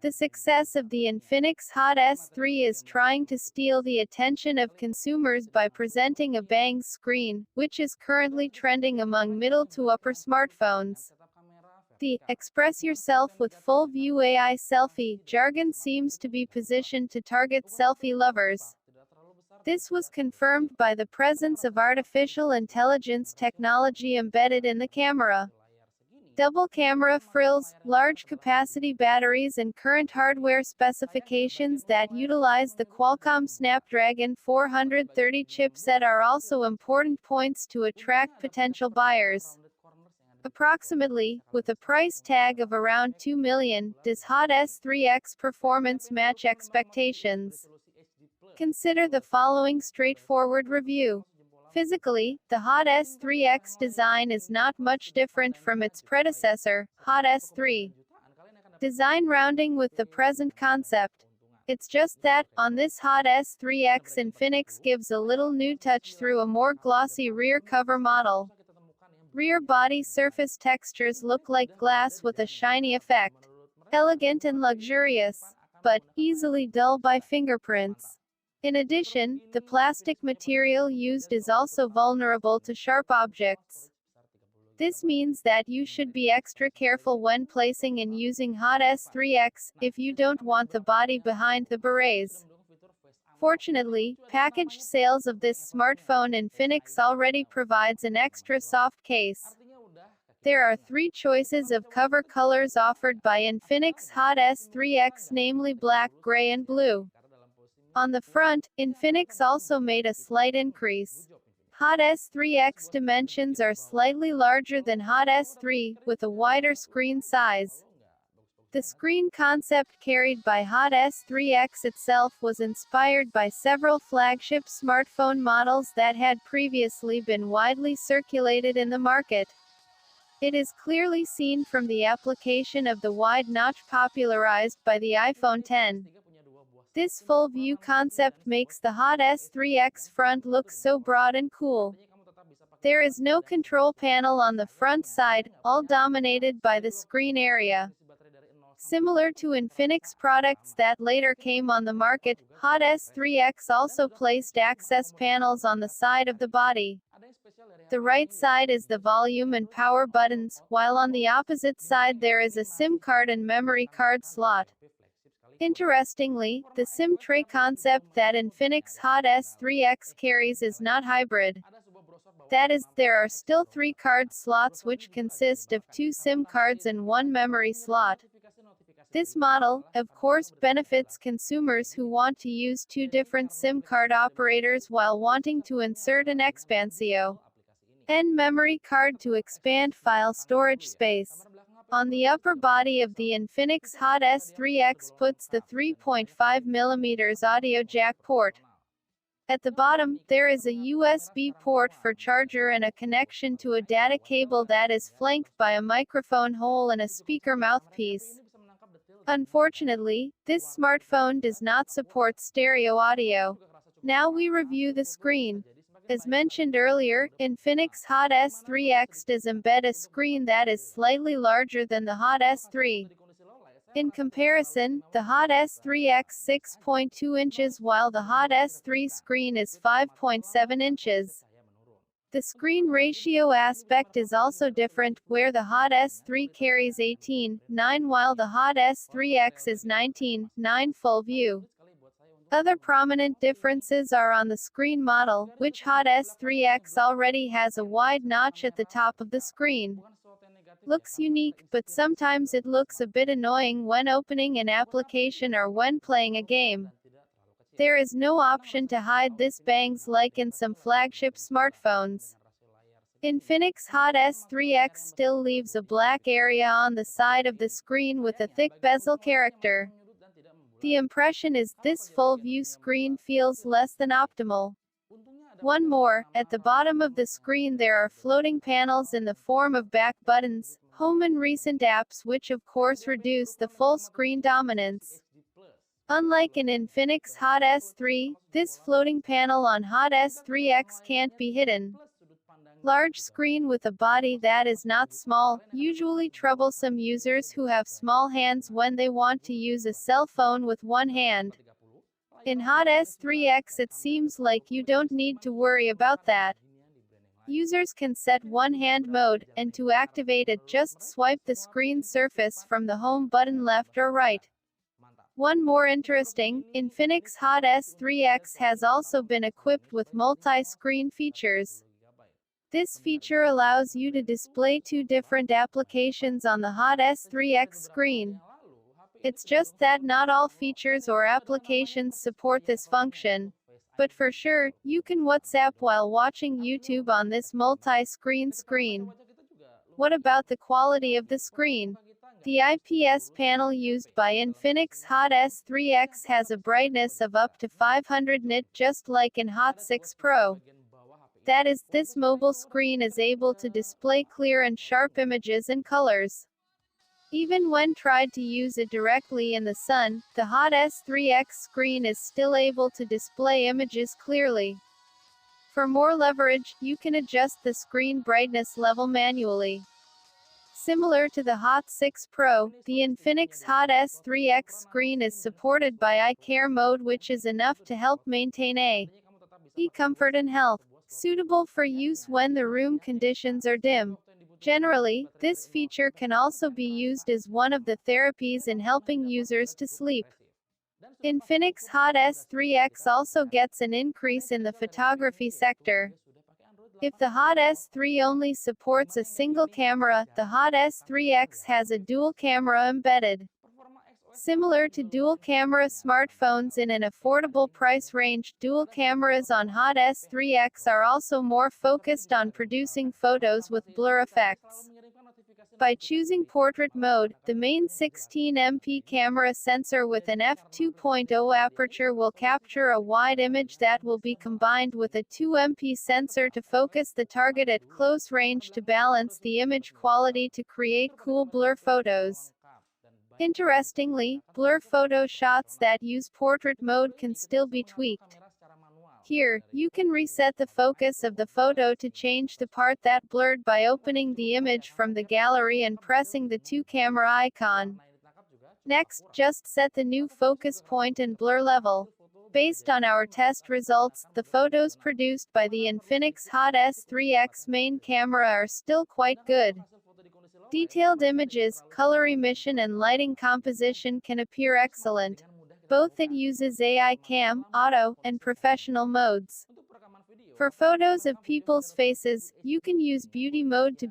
The success of the Infinix Hot S3 is trying to steal the attention of consumers by presenting a bang screen, which is currently trending among middle to upper smartphones. The "express yourself with full view AI selfie" jargon seems to be positioned to target selfie lovers. This was confirmed by the presence of artificial intelligence technology embedded in the camera. Double camera frills, large capacity batteries and current hardware specifications that utilize the Qualcomm Snapdragon 430 chipset are also important points to attract potential buyers. Approximately, with a price tag of around $2 million, does Hot S3X performance match expectations? Consider the following straightforward review. Physically, the Hot S3X design is not much different from its predecessor, Hot S3. Design rounding with the present concept. It's just that, on this Hot S3X, Infinix gives a little new touch through a more glossy rear cover model. Rear body surface textures look like glass with a shiny effect. Elegant and luxurious, but easily dull by fingerprints. In addition, the plastic material used is also vulnerable to sharp objects. This means that you should be extra careful when placing and using Hot S3X, if you don't want the body behind the berets. Fortunately, packaged sales of this smartphone Infinix already provides an extra soft case. There are three choices of cover colors offered by Infinix Hot S3X, namely black, gray and blue. On the front, Infinix also made a slight increase. Hot S3X dimensions are slightly larger than Hot S3, with a wider screen size. The screen concept carried by Hot S3X itself was inspired by several flagship smartphone models that had previously been widely circulated in the market. It is clearly seen from the application of the wide notch popularized by the iPhone X. This full view concept makes the Hot S3X front look so broad and cool. There is no control panel on the front side, all dominated by the screen area. Similar to Infinix products that later came on the market, Hot S3X also placed access panels on the side of the body. The right side is the volume and power buttons, while on the opposite side there is a SIM card and memory card slot. Interestingly, the SIM tray concept that Infinix Hot S3X carries is not hybrid. That is, there are still 3 card slots which consist of 2 SIM cards and 1 memory slot. This model, of course, benefits consumers who want to use 2 different SIM card operators while wanting to insert an Expansio N memory card to expand file storage space. On the upper body of the Infinix Hot S3X puts the 3.5mm audio jack port. At the bottom, there is a USB port for charger and a connection to a data cable that is flanked by a microphone hole and a speaker mouthpiece. Unfortunately, this smartphone does not support stereo audio. Now we review the screen. As mentioned earlier, Infinix Hot S3X does embed a screen that is slightly larger than the Hot S3. In comparison, the Hot S3X 6.2 inches while the Hot S3 screen is 5.7 inches. The screen ratio aspect is also different, where the Hot S3 carries 18:9 while the Hot S3X is 19:9 full view. Other prominent differences are on the screen model, which Hot S3X already has a wide notch at the top of the screen. Looks unique, but sometimes it looks a bit annoying when opening an application or when playing a game. There is no option to hide this bangs like in some flagship smartphones. Infinix Hot S3X still leaves a black area on the side of the screen with a thick bezel character. The impression is, this full-view screen feels less than optimal. One more, at the bottom of the screen there are floating panels in the form of back buttons, home and recent apps which of course reduce the full screen dominance. Unlike in Infinix Hot S3, this floating panel on Hot S3X can't be hidden. Large screen with a body that is not small, usually troublesome users who have small hands when they want to use a cell phone with one hand. In Hot S3X it seems like you don't need to worry about that. Users can set one-hand mode, and to activate it just swipe the screen surface from the home button left or right. One more interesting, Infinix Hot S3X has also been equipped with multi-screen features. This feature allows you to display two different applications on the Hot S3X screen. It's just that not all features or applications support this function. But for sure, you can WhatsApp while watching YouTube on this multi-screen screen. What about the quality of the screen? The IPS panel used by Infinix Hot S3X has a brightness of up to 500 nit just like in Hot 6 Pro. That is, this mobile screen is able to display clear and sharp images and colors. Even when tried to use it directly in the sun, the Hot S3X screen is still able to display images clearly. For more leverage, you can adjust the screen brightness level manually. Similar to the Hot 6 Pro, the Infinix Hot S3X screen is supported by Eye Care mode, which is enough to help maintain comfort and health, suitable for use when the room conditions are dim. Generally, this feature can also be used as one of the therapies in helping users to sleep. Infinix Hot S3X also gets an increase in the photography sector. If the Hot S3 only supports a single camera, the Hot S3X has a dual camera embedded. Similar to dual-camera smartphones in an affordable price range, dual cameras on Hot S3X are also more focused on producing photos with blur effects. By choosing portrait mode, the main 16MP camera sensor with an f2.0 aperture will capture a wide image that will be combined with a 2MP sensor to focus the target at close range to balance the image quality to create cool blur photos. Interestingly, blur photo shots that use portrait mode can still be tweaked. Here, you can reset the focus of the photo to change the part that blurred by opening the image from the gallery and pressing the two-camera icon. Next, just set the new focus point and blur level. Based on our test results, the photos produced by the Infinix Hot S3X main camera are still quite good. Detailed images, color emission and lighting composition can appear excellent. Both it uses AI cam, auto, and professional modes. For photos of people's faces, you can use beauty mode to